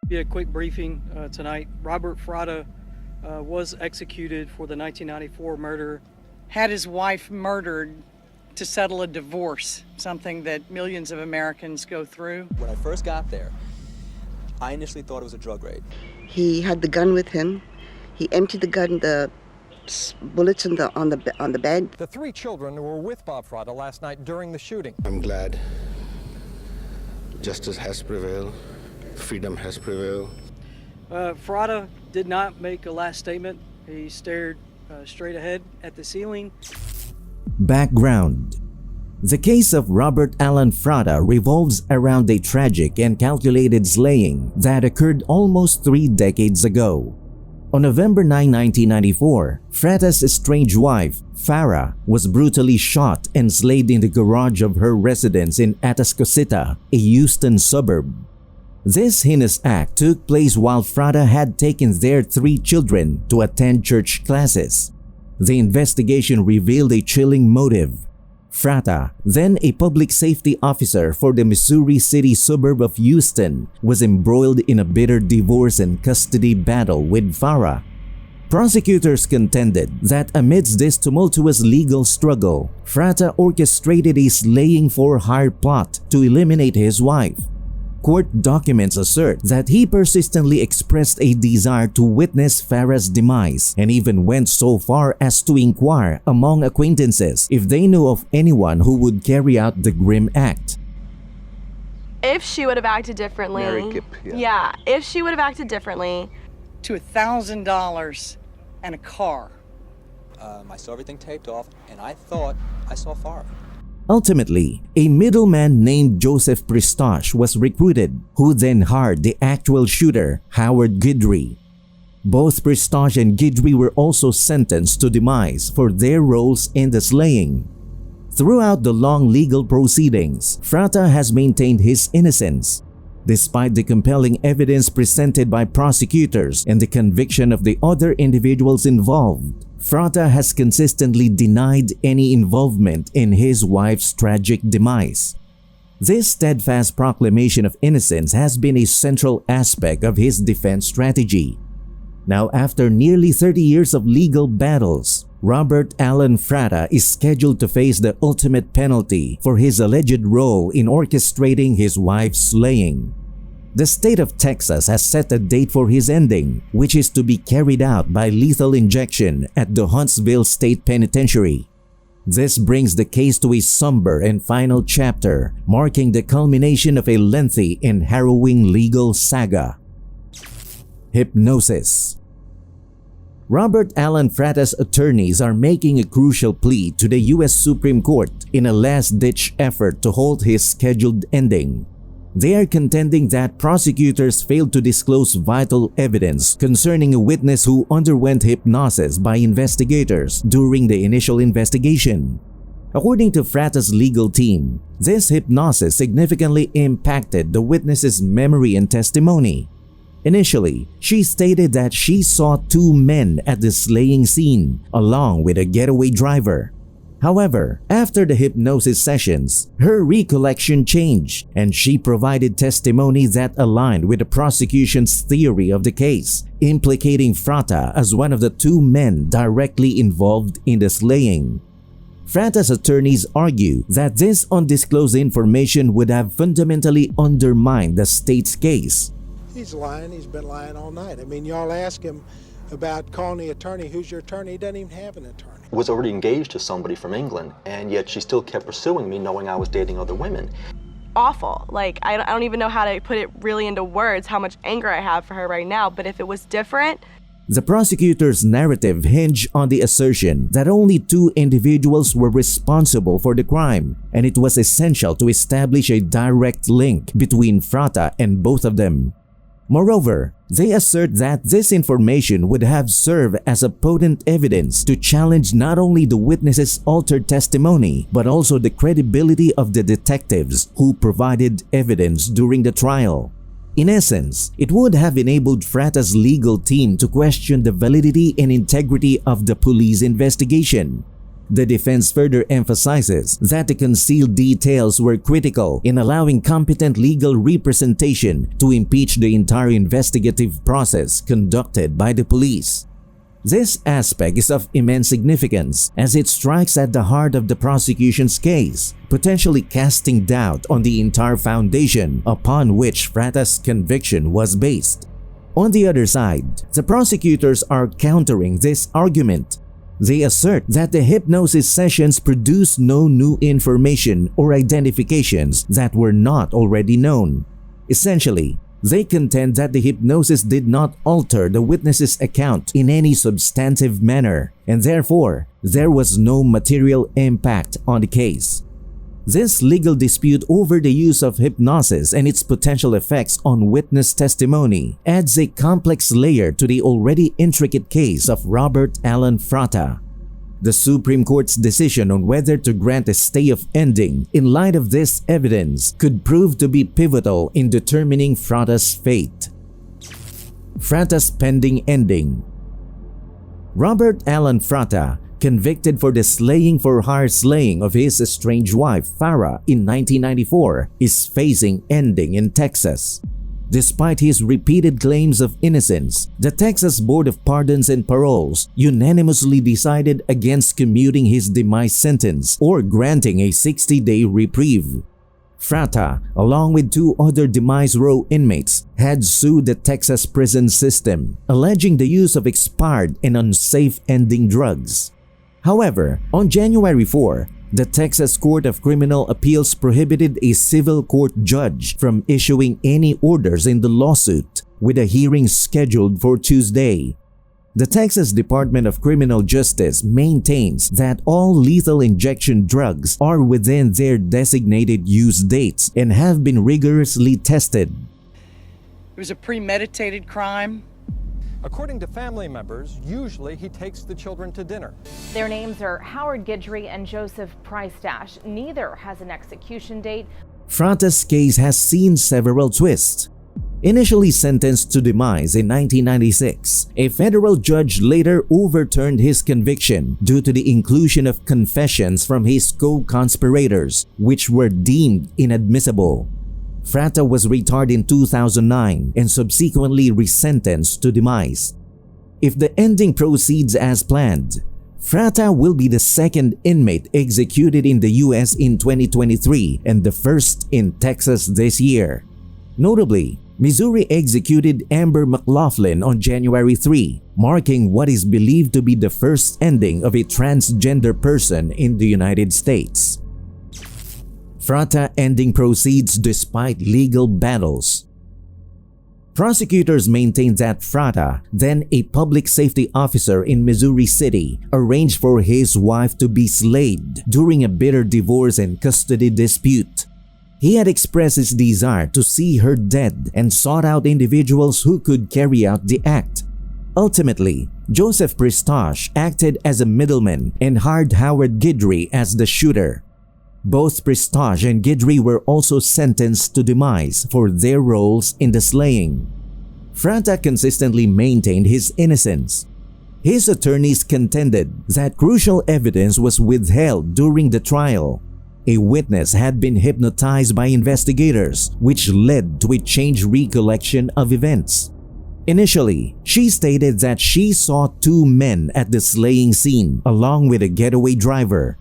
Be a quick briefing tonight. Robert Frada was executed for the 1994 murder. Had his wife murdered to settle a divorce, something that millions of Americans go through. When I first got there, I initially thought it was a drug raid. He had the gun with him. He emptied the gun, the bullets on the bed. The three children were with Bob Frada last night during the shooting. I'm glad justice has prevailed, freedom has prevailed. Frada did not make a last statement. He stared straight ahead at the ceiling. Background: the case of Robert Alan Frada revolves around a tragic and calculated slaying that occurred almost 3 decades ago. On November 9, 1994, Frada's estranged wife, Farah, was brutally shot and slayed in the garage of her residence in Atascocita, a Houston suburb. This heinous act took place while Frada had taken their 3 children to attend church classes. The investigation revealed a chilling motive. Frada, then a public safety officer for the Missouri City suburb of Houston, was embroiled in a bitter divorce and custody battle with Farah. Prosecutors contended that amidst this tumultuous legal struggle, Frada orchestrated a slaying-for-hire plot to eliminate his wife. Court documents assert that he persistently expressed a desire to witness Farah's demise and even went so far as to inquire among acquaintances if they knew of anyone who would carry out the grim act. If she would have acted differently, if she would have acted differently, To $1,000 and a car. I saw everything taped off, and I thought I saw Farah. Ultimately, a middleman named Joseph Pristosh was recruited, who then hired the actual shooter, Howard Guidry. Both Pristosh and Guidry were also sentenced to demise for their roles in the slaying. Throughout the long legal proceedings, Frada has maintained his innocence. Despite the compelling evidence presented by prosecutors and the conviction of the other individuals involved, Frada has consistently denied any involvement in his wife's tragic demise. This steadfast proclamation of innocence has been a central aspect of his defense strategy. Now, after nearly 30 years of legal battles, Robert Alan Frada is scheduled to face the ultimate penalty for his alleged role in orchestrating his wife's slaying. The state of Texas has set a date for his ending, which is to be carried out by lethal injection at the Huntsville State Penitentiary. This brings the case to a somber and final chapter, marking the culmination of a lengthy and harrowing legal saga. Hypnosis. Robert Alan Frada's attorneys are making a crucial plea to the U.S. Supreme Court in a last-ditch effort to halt his scheduled ending. They are contending that prosecutors failed to disclose vital evidence concerning a witness who underwent hypnosis by investigators during the initial investigation. According to Frada's legal team, this hypnosis significantly impacted the witness's memory and testimony. Initially, she stated that she saw 2 men at the slaying scene, along with a getaway driver. However, after the hypnosis sessions, her recollection changed and she provided testimony that aligned with the prosecution's theory of the case, implicating Frada as one of the 2 men directly involved in the slaying. Frada's attorneys argue that this undisclosed information would have fundamentally undermined the state's case. He's lying. He's been lying all night. I mean, y'all ask him about calling the attorney. Who's your attorney? He doesn't even have an attorney. Was already engaged to somebody from England, and yet she still kept pursuing me knowing I was dating other women. awful. Like, I don't even know how to put it really into words, how much anger I have for her right now. But if it was different... The prosecutor's narrative hinged on the assertion that only 2 individuals were responsible for the crime, and it was essential to establish a direct link between Frata and both of them. Moreover, they assert that this information would have served as a potent evidence to challenge not only the witness's altered testimony, but also the credibility of the detectives who provided evidence during the trial. In essence, it would have enabled Frata's legal team to question the validity and integrity of the police investigation. The defense further emphasizes that the concealed details were critical in allowing competent legal representation to impeach the entire investigative process conducted by the police. This aspect is of immense significance as it strikes at the heart of the prosecution's case, potentially casting doubt on the entire foundation upon which Fratta's conviction was based. On the other side, the prosecutors are countering this argument. They assert that the hypnosis sessions produce no new information or identifications that were not already known. Essentially, they contend that the hypnosis did not alter the witness's account in any substantive manner, and therefore, there was no material impact on the case. This legal dispute over the use of hypnosis and its potential effects on witness testimony adds a complex layer to the already intricate case of Robert Alan Fratta. The Supreme Court's decision on whether to grant a stay of ending in light of this evidence could prove to be pivotal in determining Fratta's fate. Fratta's pending ending. Robert Alan Fratta, convicted for the slaying for hire slaying of his estranged wife Farah in 1994, is facing ending in Texas. Despite his repeated claims of innocence, the Texas Board of Pardons and Paroles unanimously decided against commuting his demise sentence or granting a 60-day reprieve. Fratta, along with 2 other demise row inmates, had sued the Texas prison system, alleging the use of expired and unsafe ending drugs. However, on January 4, the Texas Court of Criminal Appeals prohibited a civil court judge from issuing any orders in the lawsuit, with a hearing scheduled for Tuesday. The Texas Department of Criminal Justice maintains that all lethal injection drugs are within their designated use dates and have been rigorously tested. It was a premeditated crime. According to family members, usually he takes the children to dinner. Their names are Howard Guidry and Joseph Price-Dash. Neither has an execution date. Fratta's case has seen several twists. Initially sentenced to demise in 1996, a federal judge later overturned his conviction due to the inclusion of confessions from his co-conspirators, which were deemed inadmissible. Fratta was retried in 2009 and subsequently resentenced to demise. If the ending proceeds as planned, Fratta will be the second inmate executed in the US in 2023 and the first in Texas this year. Notably, Missouri executed Amber McLaughlin on January 3, marking what is believed to be the first ending of a transgender person in the United States. Fratta ending proceeds despite legal battles. Prosecutors maintain that Fratta, then a public safety officer in Missouri City, arranged for his wife to be slayed during a bitter divorce and custody dispute. He had expressed his desire to see her dead and sought out individuals who could carry out the act. Ultimately, Joseph Pristash acted as a middleman and hired Howard Guidry as the shooter. Both Pristash and Guidry were also sentenced to demise for their roles in the slaying. Fratta consistently maintained his innocence. His attorneys contended that crucial evidence was withheld during the trial. A witness had been hypnotized by investigators, which led to a changed recollection of events. Initially, she stated that she saw 2 men at the slaying scene along with a getaway driver.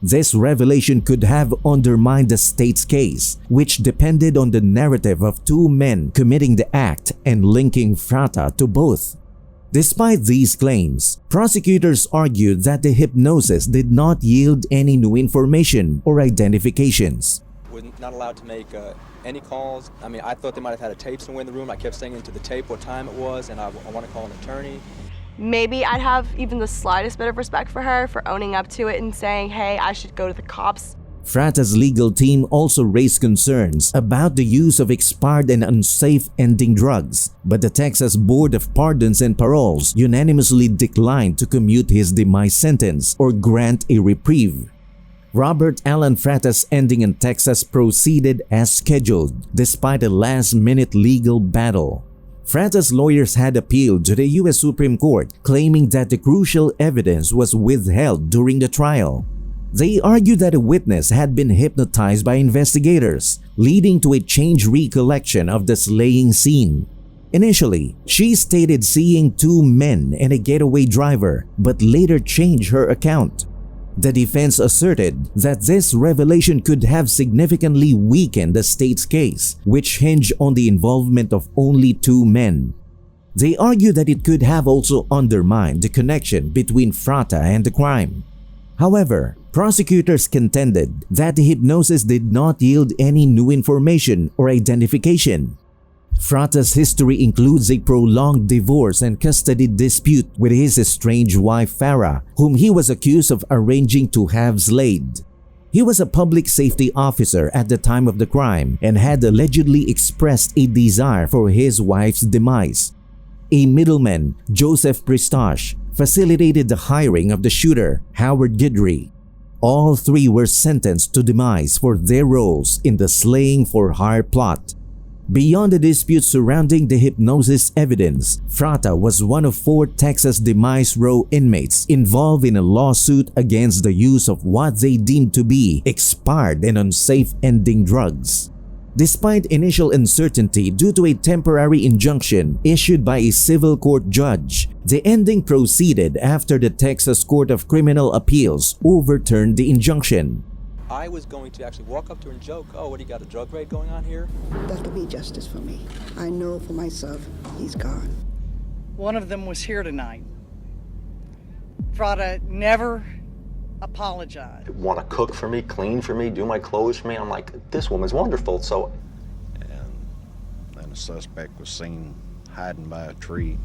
This revelation could have undermined the state's case, which depended on the narrative of 2 men committing the act and linking Fratta to both. Despite these claims, prosecutors argued that the hypnosis did not yield any new information or identifications. We're not allowed to make any calls. I mean, I thought they might have had a tape somewhere in the room. I kept saying into the tape what time it was, and I want to call an attorney. Maybe I'd have even the slightest bit of respect for her for owning up to it and saying, hey, I should go to the cops. Fratta's legal team also raised concerns about the use of expired and unsafe ending drugs, but the Texas Board of Pardons and Paroles unanimously declined to commute his demise sentence or grant a reprieve. Robert Alan Fratta's ending in Texas proceeded as scheduled despite a last-minute legal battle. Frata's lawyers had appealed to the U.S. Supreme Court, claiming that the crucial evidence was withheld during the trial. They argued that a witness had been hypnotized by investigators, leading to a changed recollection of the slaying scene. Initially, she stated seeing 2 men and a getaway driver, but later changed her account. The defense asserted that this revelation could have significantly weakened the state's case, which hinged on the involvement of only 2 men. They argued that it could have also undermined the connection between Frata and the crime. However, prosecutors contended that the hypnosis did not yield any new information or identification. Frata's history includes a prolonged divorce and custody dispute with his estranged wife Farah, whom he was accused of arranging to have slayed. He was a public safety officer at the time of the crime and had allegedly expressed a desire for his wife's demise. A middleman, Joseph Pristash, facilitated the hiring of the shooter, Howard Guidry. All 3 were sentenced to demise for their roles in the slaying for hire plot. Beyond the dispute surrounding the hypnosis evidence, Frata was one of 4 Texas demise row inmates involved in a lawsuit against the use of what they deemed to be expired and unsafe ending drugs. Despite initial uncertainty due to a temporary injunction issued by a civil court judge, the ending proceeded after the Texas Court of Criminal Appeals overturned the injunction. I was going to actually walk up to her and joke, "Oh, what do you got, a drug raid going on here?" That'll be justice for me. I know for myself he's gone. One of them was here tonight. Frata never apologized. Want to cook for me, clean for me, do my clothes for me. I'm like, this woman's wonderful. So, and then the suspect was seen hiding by a tree.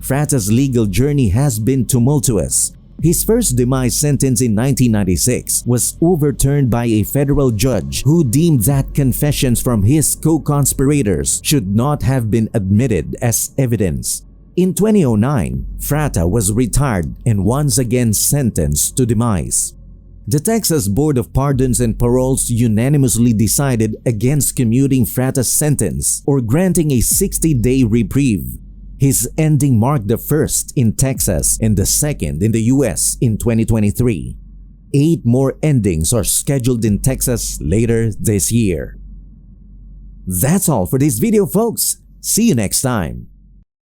Frata's legal journey has been tumultuous. His first demise sentence in 1996 was overturned by a federal judge who deemed that confessions from his co-conspirators should not have been admitted as evidence. In 2009, Frata was retired and once again sentenced to demise. The Texas Board of Pardons and Paroles unanimously decided against commuting Frata's sentence or granting a 60-day reprieve. His ending marked the first in Texas and the second in the US in 2023. 8 more endings are scheduled in Texas later this year. That's all for this video, folks. See you next time.